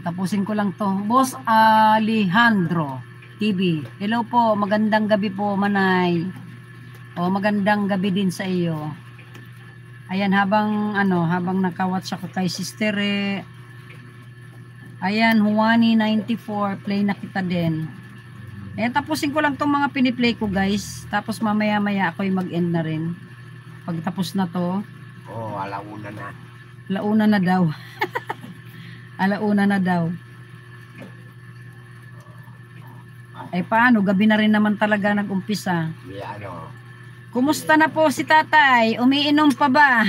Tapusin ko lang to. Boss Alejandro TV. Hello po, magandang gabi po, Manay. O magandang gabi din sa iyo. Ayan, habang nakawatch ako kay Sister ayan, Juani 94, play na kita din. Ayan, tapusin ko lang tong mga piniplay ko, guys. Tapos mamaya-maya ako'y mag-end na rin. Pagtapos na to. Oh, alauna na. Alauna na daw. Alauna na daw. Ay paano, gabi na rin naman talaga nag-umpisa. Kumusta na po si tatay? Umiinom pa ba?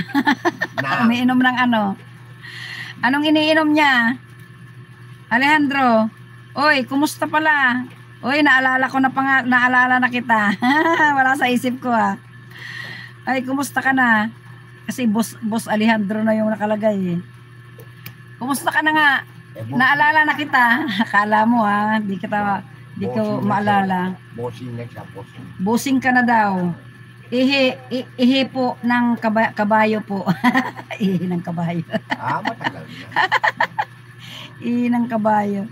Umiinom ng ano? Anong iniinom niya? Alejandro, oy, kumusta pala? Oy, naalala na kita. Wala sa isip ko Ay, kumusta ka na? Kasi boss Alejandro na yung nakalagay Kumusta ka na nga? Naalala na kita. Akala mo di ko maalala. Bossing ka na daw. Ihi po ng kabayo po. Ihi ng kabayo. Matagal na. Ihi ng kabayo.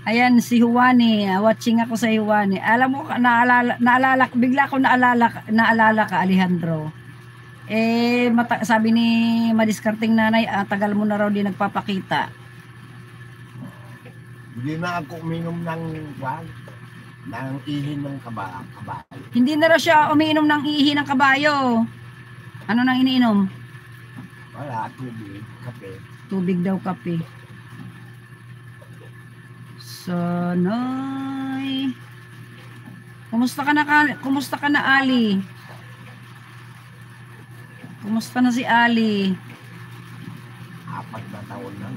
Ayan, si Juani. Watching ako sa Juani. Alam mo, bigla ko naalala ka, Alejandro. Sabi ni madiskarting nanay, tagal mo na raw di nagpapakita. Hindi na ako uminom ng ihi ng kabayo. Hindi na raw siya umiinom ng ihi ng kabayo. Ano nang iniinom? Wala, tubig, kape. Tubig daw, kape. Sanoy. Kumusta ka na, Ali? Kumusta na si Ali? 4 na taon na.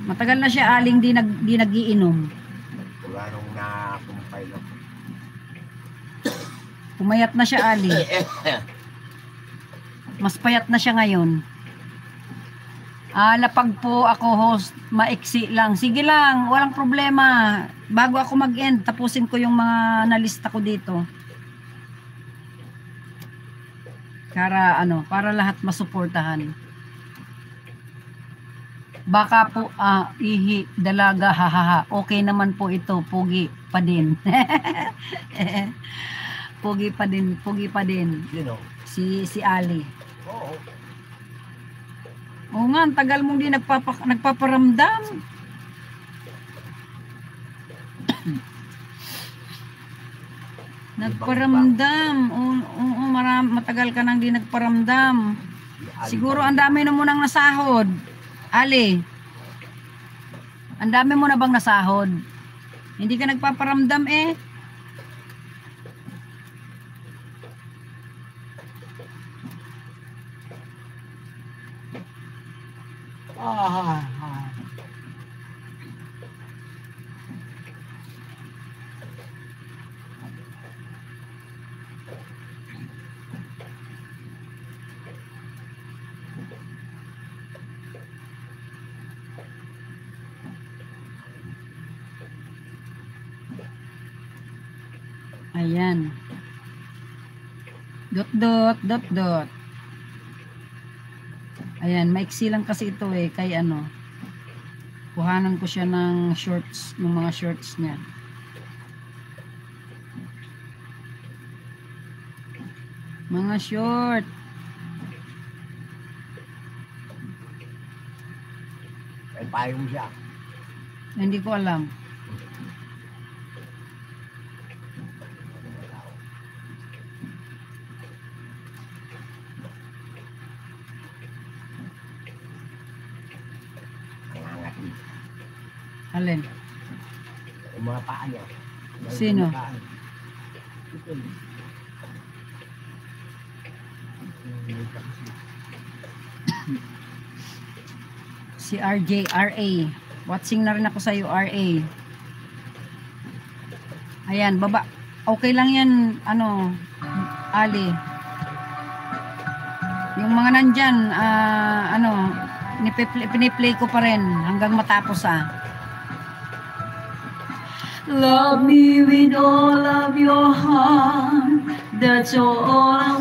Matagal na siya, Aling, di nag-iinom. Wala nung nakumpay na. Pumayat na siya, Ali. Mas payat na siya ngayon. Lapag po ako, host. Maiksi lang. Sige lang, walang problema. Bago ako mag-end, tapusin ko yung mga nalista ko dito. Para lahat masuportahan. Baka po, ihi, dalaga, hahaha. Okay naman po ito, pugi pa din. Pugi pa din. Si Ali. Oo. Oo nga, ang tagal mong di nagpaparamdam. Nagparamdam. Oo, matagal ka nang di nagparamdam. Siguro ang dami na mo nang nasahod. Ali, ang dami mo na bang nasahod? Hindi ka nagpaparamdam Ayan. Dot. Ayan, maiksi lang kasi ito kay kuhanan ko siya ng shorts, ng mga shorts niya. Mga short. Ay, payong siya. Hindi ko alam. Alin? Yung mga paa niya. Sino? Si RA. Watching na rin ako sa iyo, RA. Ayan, baba. Okay lang yan, Ali. Yung mga nandyan, piniplay ko pa rin hanggang matapos Love me with all of your heart. That's all I want.